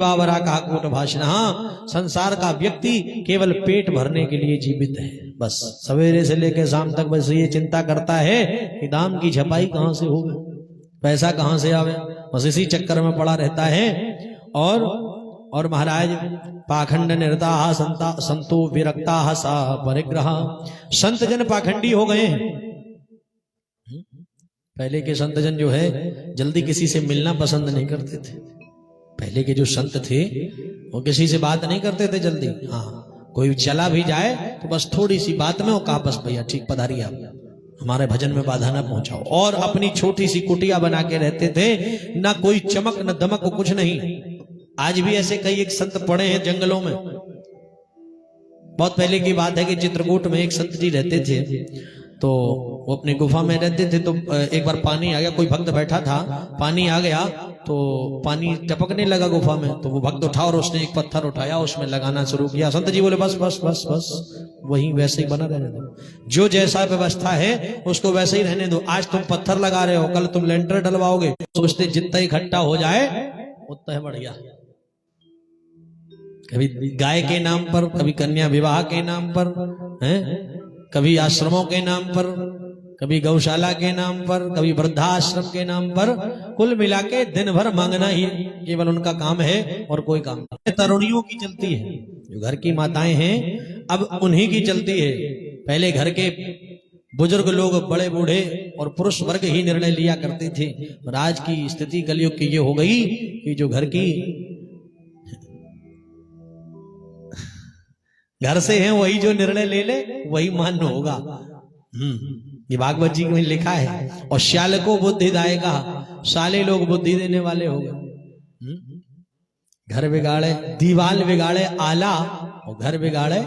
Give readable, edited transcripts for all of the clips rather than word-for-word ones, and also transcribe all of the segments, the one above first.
बावरा का कोट भाषण। हाँ, संसार का व्यक्ति केवल पेट भरने के लिए जीवित है, बस सवेरे से लेकर शाम तक बस ये चिंता करता है कि दाम की छपाई कहां से होगी, पैसा कहां से आवे, बस इसी चक्कर में पड़ा रहता है। और महाराज पाखंड निरता संतो विरक्ता सा परिग्रह, संत जन पाखंडी हो गए हैं। पहले के संत जन जो है जल्दी किसी से मिलना पसंद नहीं करते थे। पहले के जो संत थे वो किसी से बात नहीं करते थे जल्दी। हाँ, कोई चला भी जाए तो बस थोड़ी सी बात में वो कहा बस भैया ठीक पधारिए, आप हमारे भजन में बाधा ना पहुंचाओ। और अपनी छोटी सी कुटिया बना के रहते थे, ना कोई चमक न दमक, कुछ नहीं। आज भी ऐसे कई एक संत पड़े हैं जंगलों में। बहुत पहले की बात है कि चित्रकूट में एक संत जी रहते थे, तो वो अपनी गुफा में रहते थे। तो एक बार पानी आ गया, कोई भक्त बैठा था, पानी आ गया तो पानी टपकने लगा गुफा में, तो वो भक्त उठा और उसने एक पत्थर उठाया, उसमें लगाना शुरू किया। संत जी बोले बस बस बस बस, वहीं वैसे ही बना रहने दो, जो जैसा व्यवस्था है उसको वैसे ही रहने दो। आज तुम पत्थर लगा रहे हो, कल तुम लेंटर डलवाओगे, सोचते जितना इकट्ठा हो जाए उतना है बढ़िया। कभी गाय के नाम पर, कभी कन्या विवाह के नाम पर, कभी आश्रमों के नाम पर, कभी गौशाला के नाम पर, कभी वृद्धाश्रम के नाम पर, कुल मिला के दिन भर मांगना ही केवल उनका काम है और कोई काम नहीं। तरुणियों की चलती है, जो घर की माताएं हैं अब उन्हीं की चलती है। पहले घर के बुजुर्ग लोग, बड़े बूढ़े और पुरुष वर्ग ही निर्णय लिया करते थे। और आज की स्थिति कलयुग की ये हो गई कि जो घर की घर से हैं वही जो निर्णय ले ले वही मान्य होगा। ये भागवत जी में लिखा है। और श्याल को बुद्धिदायका, साले लोग बुद्धि देने वाले हो गए। घर बिगाड़े, दीवाल बिगाड़े आला, और घर बिगाड़े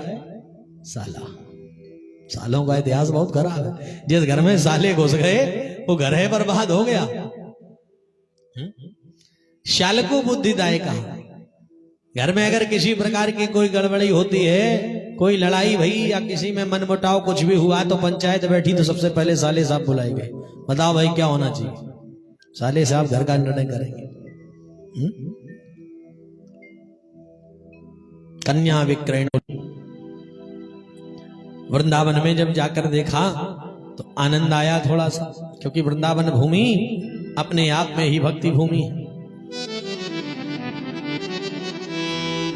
साला। सालों का इतिहास बहुत खराब है। जिस घर में साले घुस गए वो घर है बर्बाद हो गया। श्याल को बुद्धिदायका, घर में अगर किसी प्रकार की कोई गड़बड़ी होती है, कोई लड़ाई भई या किसी में मनमुटाव कुछ भी हुआ, तो पंचायत बैठी तो सबसे पहले साले साहब बुलाएंगे, बताओ भाई क्या होना चाहिए। साले साहब घर का निर्णय करेंगे। कन्या विक्रयण, वृंदावन में जब जाकर देखा तो आनंद आया थोड़ा सा, क्योंकि वृंदावन भूमि अपने आप में ही भक्ति भूमि है।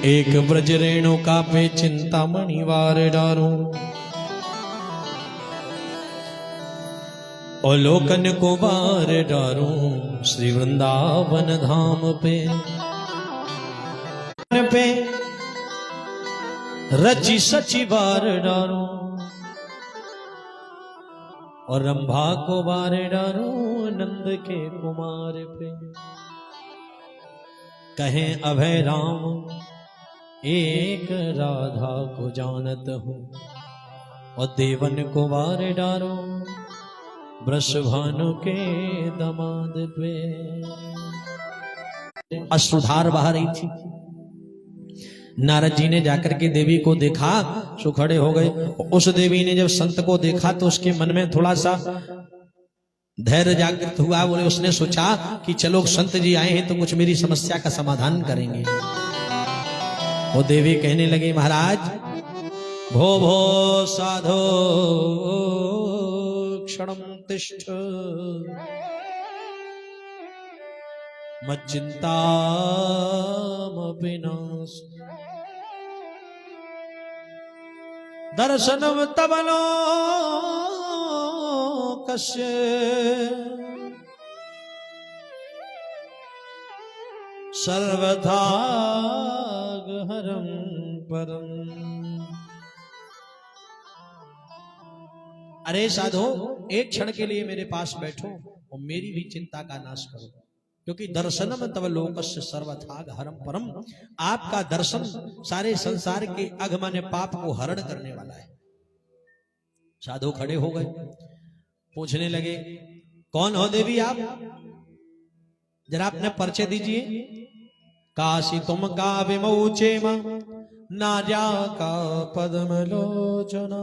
एक ब्रज रेणुका पे चिंतामणि वार डारो, और लोकन को वार डारो, श्री वृंदावन धाम पे रची सची वार डारो, और रंभा को वार डारो, नंद के कुमार पे। कहें अभय राम एक राधा को जानत हूँ, और देवन को वार डारो, वृषभानु के दमाद पे। अश्रुधार बहा रही थी। नारद जी ने जाकर के देवी को देखा, सो खड़े हो गए। उस देवी ने जब संत को देखा तो उसके मन में थोड़ा सा धैर्य जागृत हुआ। बोले, उसने सोचा कि चलो संत जी आए हैं तो कुछ मेरी समस्या का समाधान करेंगे। वो देवी कहने लगी, महाराज भो भो साधो क्षणम तिष्ठ, मच्चिंता विनाश, दर्शनम तबलो कस्य, सर्वथा हरम परम। अरे साधो, एक क्षण के लिए मेरे पास बैठो और मेरी भी चिंता का नाश करो, क्योंकि दर्शनम तव लोकस्य सर्वथा हरम परम। आपका दर्शन सारे संसार के अघमन पाप को हरण करने वाला है। साधु खड़े हो गए, पूछने लगे, कौन हो देवी आप? जरा अपने परिचय दीजिए। काशी तुम का विमोचेम, नार्या का पद्मलोचन,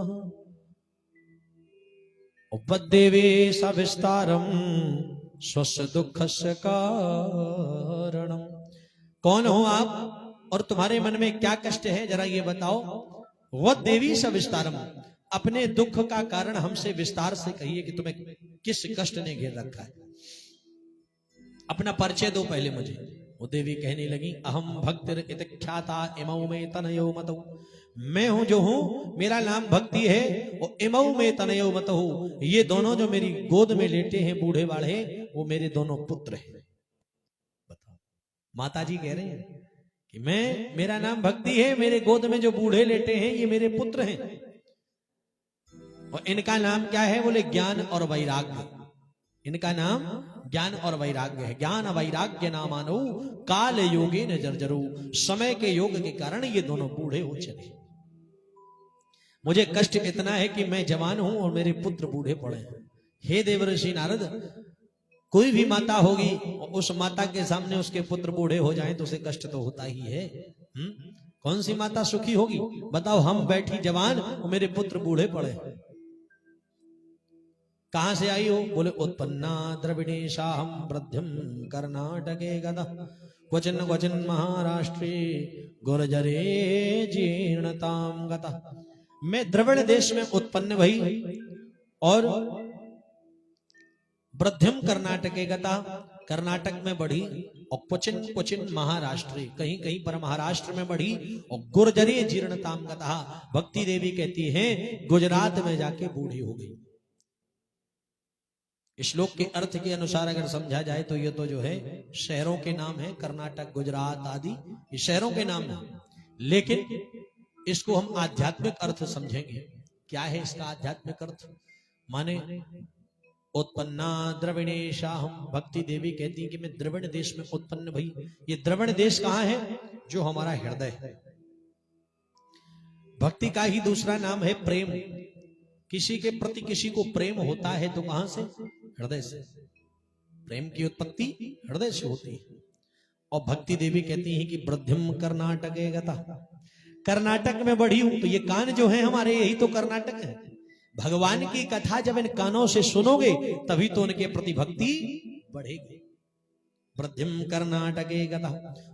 उपदेवे सविस्तारम, स्वस्य दुःखस्य कारणम। कौन हो आप और तुम्हारे मन में क्या कष्ट है, जरा ये बताओ। वह देवी सविस्तारम, अपने दुख का कारण हमसे विस्तार से कहिए कि तुम्हें किस कष्ट ने घेर रखा है। अपना परिचय दो पहले मुझे। वो देवी कहने लगी, अहम भक्तिर इत ख्याता इमौ में तनयो मतौ, मैं हूं जो हूं, मेरा नाम भक्ति है। वो इमौ में तनयो मतौ, ये दोनों जो मेरी गोद में लेटे हैं बूढ़े बाढ़े, वो मेरे दोनों पुत्र हैं। बताओ, माता जी कह रहे हैं कि मेरा नाम भक्ति है, मेरे गोद में जो बूढ़े लेटे हैं ये मेरे पुत्र हैं। और इनका नाम क्या है? बोले ज्ञान और वैराग्य। इनका नाम ज्ञान और वैराग्य है। ज्ञान वैराग्य नामानो काल योगे न जर्जरो, समय के योग के कारण ये दोनों बूढ़े हो चले। मुझे कष्ट इतना है कि मैं जवान हूं और मेरे पुत्र बूढ़े पड़े हैं। हे देवर्षि नारद, कोई भी माता होगी, उस माता के सामने उसके पुत्र बूढ़े हो जाएं तो उसे कष्ट तो होता ही है। कौन सी माता सुखी होगी बताओ? हम बैठी जवान और मेरे पुत्र बूढ़े पड़े। कहां से आई हो? बोले उत्पन्ना द्रविणेशाहम वृद्धिम कर्नाटके गदा, क्वचिन क्वचिन महाराष्ट्रे गुर्जरे जीर्णताम गता। मैं द्रविड़ देश में उत्पन्न भई और वृद्धिम कर्नाटके गता, कर्नाटक में बढ़ी, और क्वचिन क्वचिन महाराष्ट्र, कहीं कहीं पर महाराष्ट्र में बढ़ी, और गुर्जरे जीर्णताम गता, भक्ति देवी कहती हैं गुजरात में जाके बूढ़ी हो गई। श्लोक के अर्थ के अनुसार अगर समझा जाए तो ये तो जो है शहरों के नाम है, कर्नाटक गुजरात आदि ये शहरों के नाम है, लेकिन इसको हम आध्यात्मिक अर्थ समझेंगे। क्या है इसका आध्यात्मिक अर्थ? माने उत्पन्ना द्रविणेशाहम, भक्ति देवी कहती है कि मैं द्रविण देश में उत्पन्न भई। ये द्रविण देश कहां है? जो हमारा हृदय है। भक्ति का ही दूसरा नाम है प्रेम। किसी के प्रति किसी को प्रेम होता है तो कहां से? हृदय से। प्रेम की उत्पत्ति हृदय से होती है। और भक्ति देवी कहती है कि वृद्धिम कर्नाटके गता, कर्नाटक में बढ़ी हूं। तो ये कान जो है हमारे, यही तो कर्नाटक है। भगवान की कथा जब इन कानों से सुनोगे तभी तो उनके प्रति भक्ति बढ़ेगी। वृद्धिम कर्नाटके गता,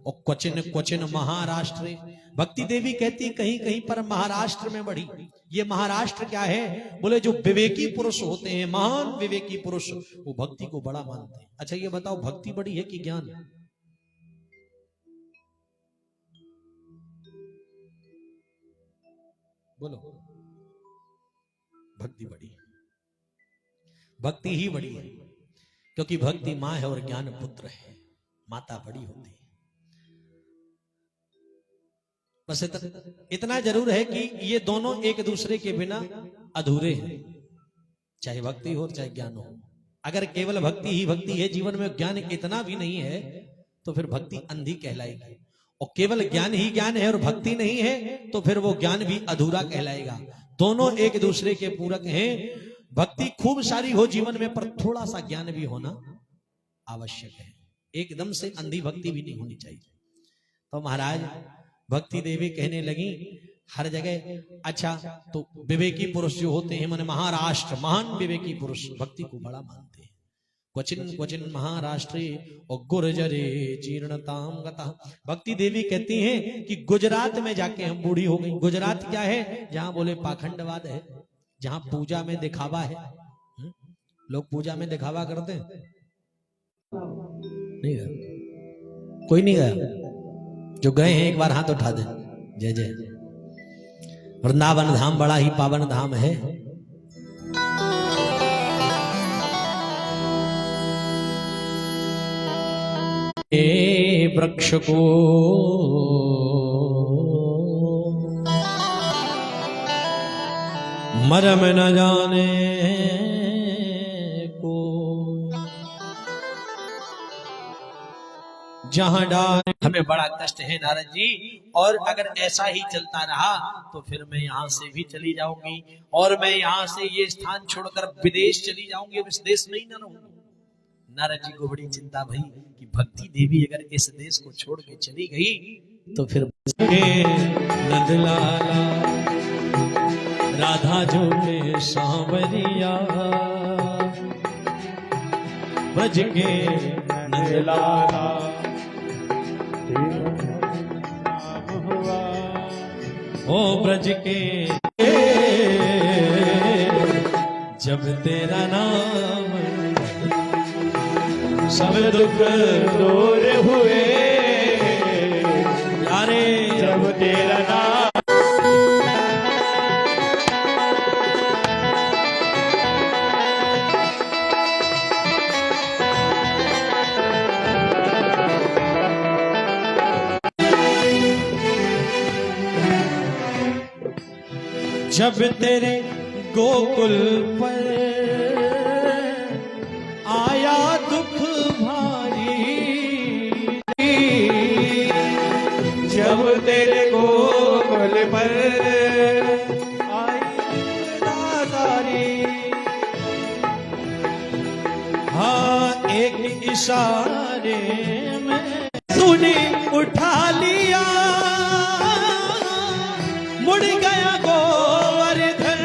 और क्वचिन क्वचिन महाराष्ट्र, भक्ति देवी कहती कहीं कहीं पर महाराष्ट्र में बढ़ी। ये महाराष्ट्र क्या है? बोले जो विवेकी पुरुष होते हैं, महान विवेकी पुरुष, वो भक्ति को बड़ा मानते हैं। अच्छा ये बताओ, भक्ति बड़ी है कि ज्ञान? बोलो। भक्ति बड़ी है, भक्ति ही बड़ी है, क्योंकि भक्ति मां है और ज्ञान पुत्र है। माता बड़ी होती है। बस इतना जरूर है कि ये दोनों एक दूसरे के बिना अधूरे हैं, चाहे भक्ति हो चाहे ज्ञान हो। अगर केवल भक्ति ही भक्ति है, जीवन में ज्ञान इतना भी नहीं है, तो फिर भक्ति अंधी कहलाएगी। और केवल ज्ञान ही ज्ञान है और भक्ति नहीं है, तो फिर वो ज्ञान भी अधूरा कहलाएगा। दोनों एक दूसरे के पूरक हैं। भक्ति खूब सारी हो जीवन में, पर थोड़ा सा ज्ञान भी होना आवश्यक है। एकदम से अंधी भक्ति भी नहीं होनी चाहिए। तो महाराज भक्ति देवी कहने लगी हर जगह, अच्छा तो विवेकी पुरुष जो होते हैं, माने महाराष्ट्र, महान विवेकी पुरुष भक्ति को बड़ा मानते हैं। क्वचिन क्वचिन महाराष्ट्री और गुर्जरे जीर्णताम गता, भक्ति देवी कहती हैं कि गुजरात में जाके हम बूढ़ी हो गई। गुजरात क्या है? जहां बोले पाखंडवाद है, जहां पूजा में दिखावा है। लोग पूजा में दिखावा करते हैं। नहीं गया कोई? नहीं गया? जो गए हैं एक बार हाथ उठा दे। जय जय। वृंदावन धाम बड़ा ही पावन धाम है। वृक्ष को मरम न जाने को, जहां डाल। हमें बड़ा कष्ट है नारद जी, और अगर ऐसा ही चलता रहा तो फिर मैं यहाँ से भी चली जाऊंगी, और मैं यहाँ से ये स्थान छोड़कर विदेश चली जाऊंगी, अब इस देश में ही न रहूंगी। नारद जी को बड़ी चिंता भई कि भक्ति देवी अगर इस देश को छोड़ के चली गई तो फिर नंदलाला राधा झूले सांवरिया, ब्रज के नंदलाला ओ ब्रज के जब तेरा नाम सब दुख दूर हुए, यारे जब तेरा नाम जब तेरे गोकुल पर आया दुख भारी, जब तेरे गोकुल पर आई दातारी, हाँ एक इशारे में तूने उठा लिया, मुड़ गया गोवर्धन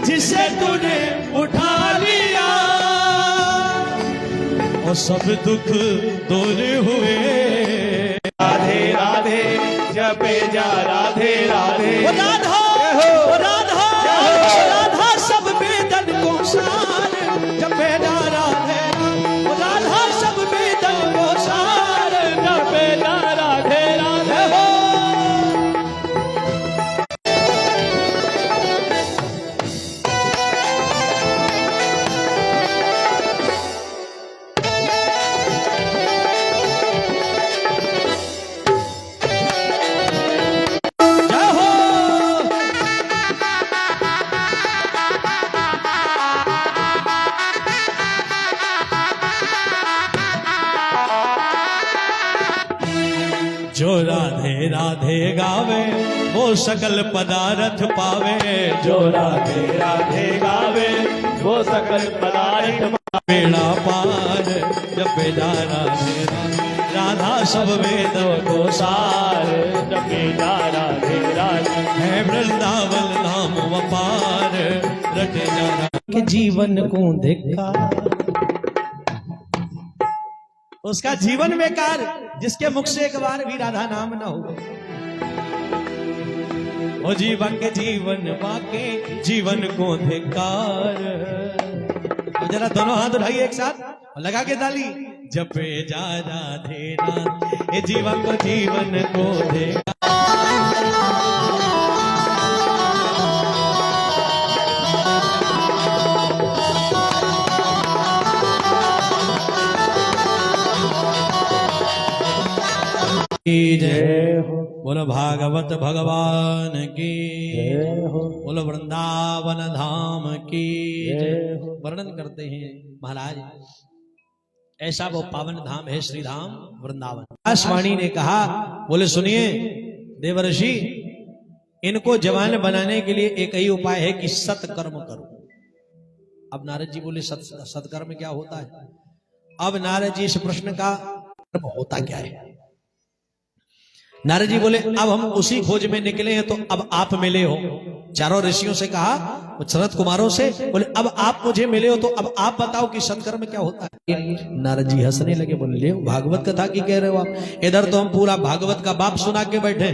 जिसे तूने उठा लिया, और सब दुख दूर हुए। राधे राधे जपे जा राधे राधे, ओ राधा, ओ राधा, राधा सब वेदन को सार जपे जा राधे, ओ राधा सब वेदन को सार जपे जा राधे राधे हो। जो राधे राधे गावे वो सकल पदार्थ पावे, जो राधे राधे गावे वो सकल पदार्थ बेड़ा पार जपे जा राधे राधे, राधा सब वेद को सार जपे जा राधे राधे, है वृंदावन धाम अपार रटे जा के जीवन को देखा, उसका जीवन बेकार जिसके मुख से एक बार भी राधा नाम ना हो। ओ जीवन के जीवन बाके जीवन को धिकार। अब जरा दोनों हाथ उठाइए एक साथ और लगा के ताली, जपे जा राधे राधे, ये जीवन को धिकार। जय हो बोलो भागवत भगवान की जय हो, बोलो वृंदावन धाम की जय हो। वर्णन करते हैं महाराज, ऐसा वो पावन धाम है श्री धाम वृंदावन। आकाशवाणी ने कहा, बोले सुनिए देवर्षि, इनको जवान बनाने के लिए एक ही उपाय है कि सत्कर्म करो। अब नारद जी बोले सत्कर्म क्या होता है? अब नारद जी इस प्रश्न का कर्म होता क्या है? नारद जी बोले अब हम उसी खोज में निकले हैं, तो अब आप मिले हो। चारों ऋषियों से कहा, शरद कुमारों से, बोले अब आप मुझे मिले हो तो अब आप बताओ कि सत्कर्म क्या होता है। नारद जी हंसने लगे, बोले ले भागवत कथा की कह रहे हो आप? इधर तो हम पूरा भागवत का बाप सुना के बैठे,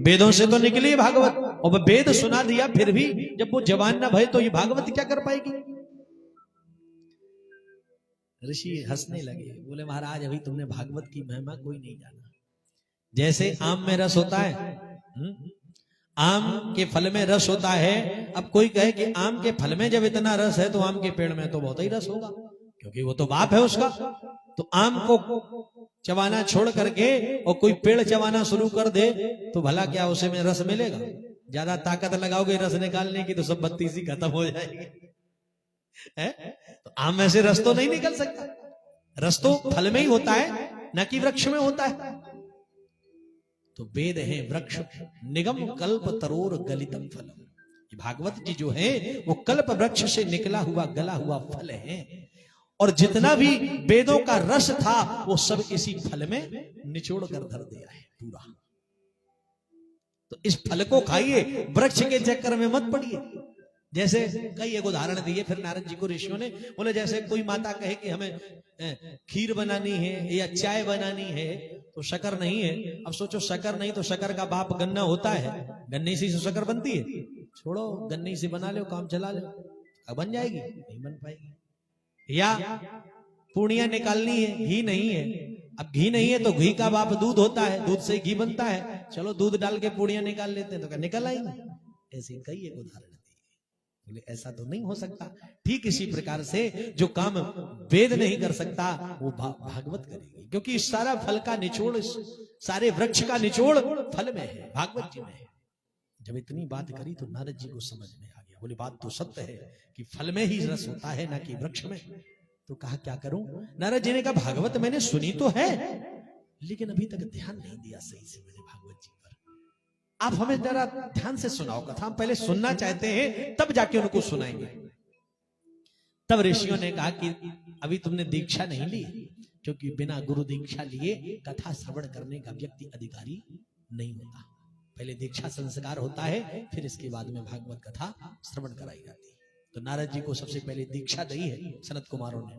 वेदों से तो निकली भागवत, और वेद सुना दिया, फिर भी जब वो जवान ना भय तो ये भागवत क्या कर पाएगी? ऋषि हंसने लगे, बोले महाराज अभी तुमने भागवत की महिमा कोई नहीं जाना। जैसे आम में रस होता है, आम के फल में रस होता है। अब कोई कहे कि आम के फल में जब इतना रस है तो आम के पेड़ में तो बहुत ही रस होगा, क्योंकि वो तो बाप है उसका। तो आम को चबाना छोड़ करके और कोई पेड़ चबाना शुरू कर दे तो भला क्या उसे में रस मिलेगा? ज्यादा ताकत लगाओगे रस निकालने की तो सब बत्ती सी खत्म हो जाएगी, है? तो आम में से रस तो नहीं निकल सकता। रस तो फल में ही होता है, न कि वृक्ष में होता है। तो वेद है वृक्ष, निगम कल्प तरोर गलितम फलम। भागवत जी जो है वो कल्प वृक्ष से निकला हुआ गला हुआ फल है, और जितना भी वेदों का रस था वो सब इसी फल में निचोड़ कर धर दिया है पूरा। तो इस फल को खाइए, वृक्ष के चक्कर में मत पड़िए। जैसे कई एक उदाहरण दिए फिर नारद जी को ऋषियों ने, बोले जैसे कोई माता कहे कि हमें खीर बनानी है या चाय बनानी है तो शक्कर नहीं है। अब सोचो शक्कर नहीं तो शक्कर का बाप गन्ना होता है, गन्ने से शक्कर बनती है, छोड़ो गन्ने से बना लो, काम चला लो, अब बन जाएगी? नहीं बन पाएगी। या पूर्णिया निकालनी है, घी नहीं है, अब घी नहीं है तो घी का बाप दूध होता है, दूध से घी बनता है, चलो दूध डाल के पूर्णिया निकाल लेते हैं, तो क्या निकल आएंगे? ऐसे कई एक उदाहरण दिए। बोले ऐसा तो नहीं हो सकता। ठीक इसी प्रकार से जो काम वेद नहीं कर सकता वो भागवत करेगी, क्योंकि इस सारा फल का निचोड़, सारे वृक्ष का निचोड़ फल में है, भागवत जी में है। जब इतनी बात करी तो नारद जी को समझ में आ गया। बोले बात तो सत्य है कि फल में ही रस होता है, ना कि वृक्ष में। तो कहा क्या करूं? नारद जी ने कहा भागवत मैंने सुनी तो है, लेकिन अभी तक ध्यान नहीं दिया सही से मैंने भागवत जी पर। आप हमें जरा ध्यान से सुनाओ कथा, हम पहले सुनना चाहते हैं तब जाके उनको सुनाएंगे। तब ऋषियों ने कहा कि अभी तुमने दीक्षा नहीं ली, क्योंकि बिना गुरु दीक्षा लिए कथा श्रवण करने का व्यक्ति अधिकारी नहीं होता। पहले दीक्षा संस्कार होता है, फिर इसके बाद में भागवत कथा श्रवण कराई जाती है। तो नारद जी को सबसे पहले दीक्षा दी है सनत कुमारों ने।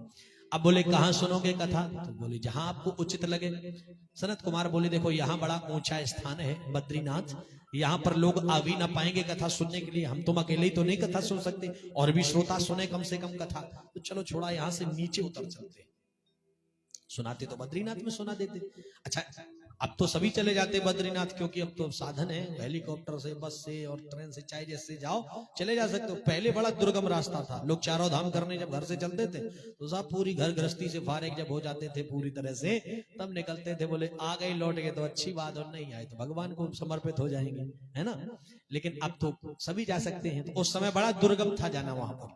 अब बोले कहां सुनोगे कथा? तो बोले जहां आपको उचित लगे। सनत कुमार बोले देखो यहाँ बड़ा ऊंचा स्थान है बद्रीनाथ, यहाँ पर लोग आ भी ना पाएंगे कथा सुनने के लिए, हम तुम अकेले ही तो नहीं कथा सुन सकते, और भी श्रोता सुने कम से कम कथा, तो चलो छोड़ा यहाँ से नीचे उतर चलते। सुनाते तो बद्रीनाथ में सुना देते। अच्छा अब तो सभी चले जाते बद्रीनाथ, क्योंकि अब तो साधन है, हेलीकॉप्टर से, बस से और ट्रेन से, चाहे जैसे जाओ चले जा सकते हो। पहले बड़ा दुर्गम रास्ता था, लोग चारों धाम करने जब घर से चलते थे तो सब पूरी घर गृहस्थी से फारिग जब हो जाते थे पूरी तरह से, तब निकलते थे। बोले आ गए लौट गए तो अच्छी बात, और नहीं आए तो भगवान को समर्पित हो जाएंगे, है ना। लेकिन अब तो सभी जा सकते हैं। तो उस समय बड़ा दुर्गम था जाना वहां पर।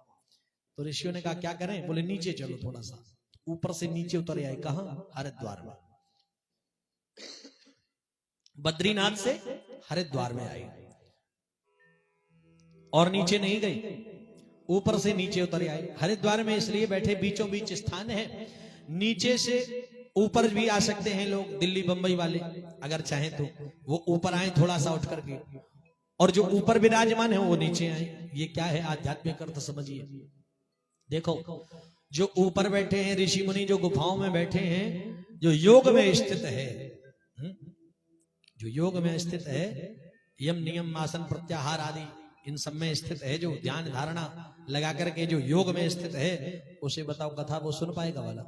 तो ऋषियों ने कहा क्या करें? बोले नीचे चलो थोड़ा सा। ऊपर से नीचे उतर आए, कहां? हरिद्वार में। बद्रीनाथ से हरिद्वार में आई, और नीचे नहीं गई, ऊपर से नीचे उतर आए। हरिद्वार में इसलिए बैठे, बीचों बीच स्थान है, नीचे से ऊपर भी आ सकते हैं लोग, दिल्ली बंबई वाले अगर चाहें तो वो ऊपर आए थोड़ा सा उठ करके, और जो ऊपर विराजमान है वो नीचे आए। ये क्या है? आध्यात्मिक अर्थ समझिए। देखो जो ऊपर बैठे हैं ऋषि मुनि, जो गुफाओं में बैठे हैं, जो योग में स्थित है, जो योग में स्थित है, यम नियम आसन प्रत्याहार आदि इन सब में स्थित है, जो ध्यान धारणा लगा करके जो योग में स्थित है, उसे बताओ कथा वो सुन पाएगा वाला?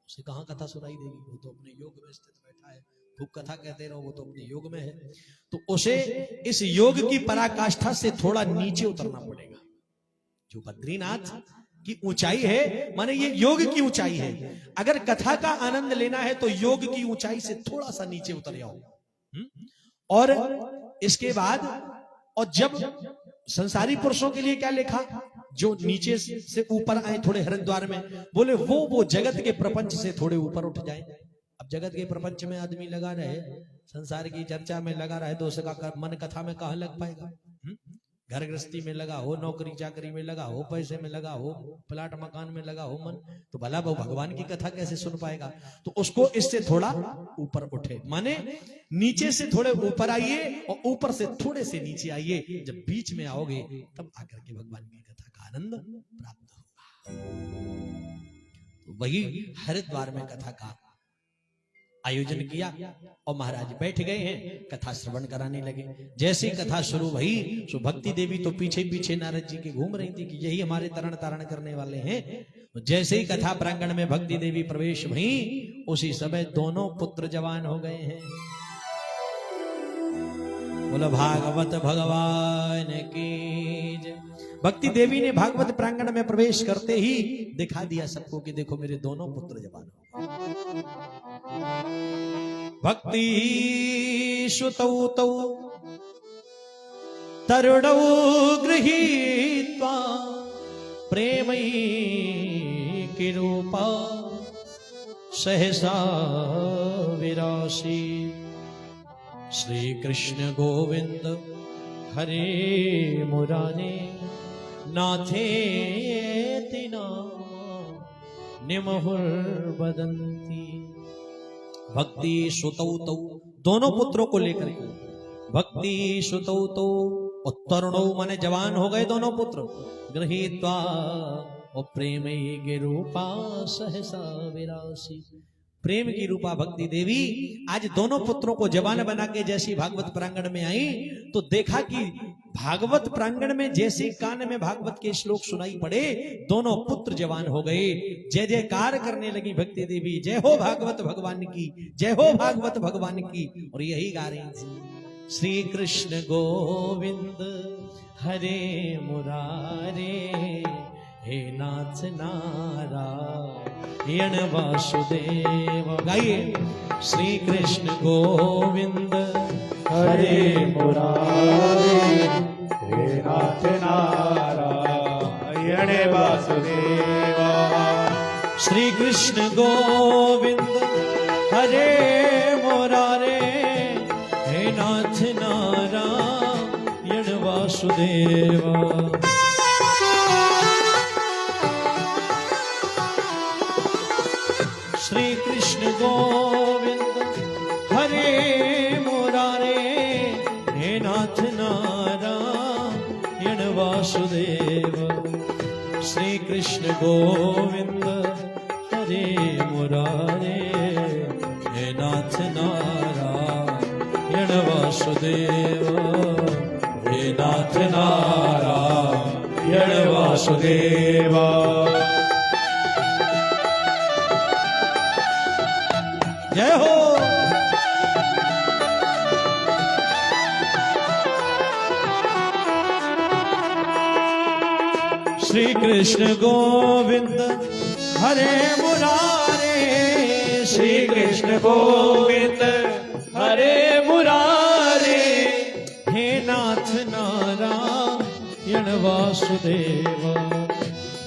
उसे कहां कथा सुनाई देगी? वो तो अपने योग में स्थित बैठा है, खूब कथा कहते रहो, वो तो अपने योग में है। तो उसे इस योग की पराकाष्ठा से थोड़ा नीचे उतरना पड़ेगा। जो बद्रीनाथ की ऊंचाई है, माने ये योग की ऊंचाई है। अगर कथा का आनंद लेना है तो योग की ऊंचाई से थोड़ा सा नीचे उतर जाओ। और इसके बाद, और जब संसारी पुरुषों के लिए क्या लिखा? जो नीचे से ऊपर आए थोड़े हरिद्वार में, बोले वो जगत के प्रपंच से थोड़े ऊपर उठ जाए। अब जगत के प्रपंच में आदमी लगा रहे, संसार की चर्चा में लगा रहे, तो उसका मन कथा में कहां लग पाएगा? घर गृहस्थी में लगा हो, नौकरी चाकरी में लगा हो, पैसे में लगा हो, प्लाट मकान में लगा हो मन, तो भला वो भगवान की कथा कैसे सुन पाएगा? तो उसको इससे थोड़ा ऊपर उठे, माने नीचे से थोड़े ऊपर आइए और ऊपर से थोड़े से नीचे आइए। जब बीच में आओगे तब आकर के भगवान की कथा का आनंद प्राप्त होगा। तो वही हरिद्वार में कथा का आयोजन किया और महाराज बैठ गए हैं, कथा श्रवण कराने लगे। जैसे कथा शुरू हुई तो भक्ति देवी तो पीछे पीछे नारद जी के घूम रही थी कि यही हमारे तरण तारण करने वाले हैं। जैसे ही कथा प्रांगण में भक्ति देवी प्रवेश हुई, उसी समय दोनों पुत्र जवान हो गए हैं। बोलो भागवत भगवान की जय। भक्ति देवी ने भागवत प्रांगण में प्रवेश करते ही दिखा दिया सबको कि देखो मेरे दोनों पुत्र जवान हो गए। भक्ति सुतौ तौ तरुणौ गृहीत्वा प्रेमैकी रूपा सहसा विरासी श्री कृष्ण गोविंद हरे मुरारे नाथेति नाम निमहुर्वदन्ति। भक्ति सुतौ तौ, दोनों पुत्रों को लेकर के, भक्ति सुतौ तौ और तरुणौ माने जवान हो गए दोनों पुत्र। गृहीत्वा और प्रेम रूपा सहसा विरासी। प्रेम की रूपा भक्ति देवी आज दोनों पुत्रों को जवान बना के जैसी भागवत प्रांगण में आई तो देखा कि भागवत प्रांगण में जैसे कान में भागवत के श्लोक सुनाई पड़े दोनों पुत्र जवान हो गए। जय जयकार करने लगी भक्ति देवी, जय हो भागवत भगवान की, जय हो भागवत भगवान की। और यही गा रही थी, श्री कृष्ण गोविंद हरे मुरारे, हे नाथ नारायण वासुदेव। गाइए, श्री कृष्ण गोविंद हरे मुरारे, हे नाथ नारायण वासुदेवा। श्री कृष्ण गोविंद हरे मुरारे, हे नाथ नारायण वासुदेवा। श्री कृष्ण गोविंद हरे मुरारे, हे नाथ नारायण वासुदेव। श्री कृष्ण गोविंद हरे मुरारे, हे नाथ नारायण वासुदेव, हे नाथ नारायण वासुदेवा। जय हो। श्री कृष्ण गोविंद हरे मुरारे, श्री कृष्ण गोविंद हरे मुरारे, हे नाथ नारायण वासुदेव।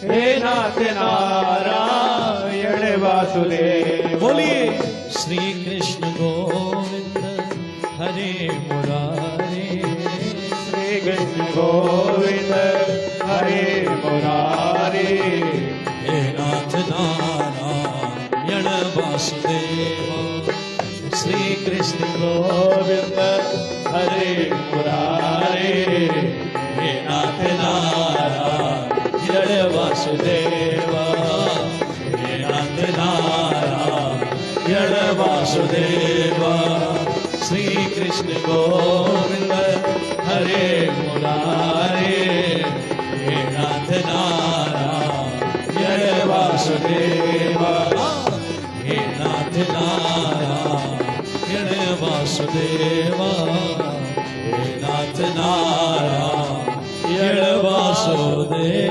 हे नाथ नारायण वासुदेव। बोलिए, श्री कृष्ण गोविंद हरे मुरारे, श्री कृष्ण गोविंद हरे मुरारे, हे नाथ नारायण वासुदेव। श्री कृष्ण गोविंद हरे मुरारे, हे नाथ नारायण वासुदेव, हे नाथ नारायण वासुदेव। श्री कृष्ण गोविंद हरे मुरारे, हे नाथ नारायण वासुदेव, हे नाथ नारायण वासुदेव, हे नाथ नारायण वासुदेव।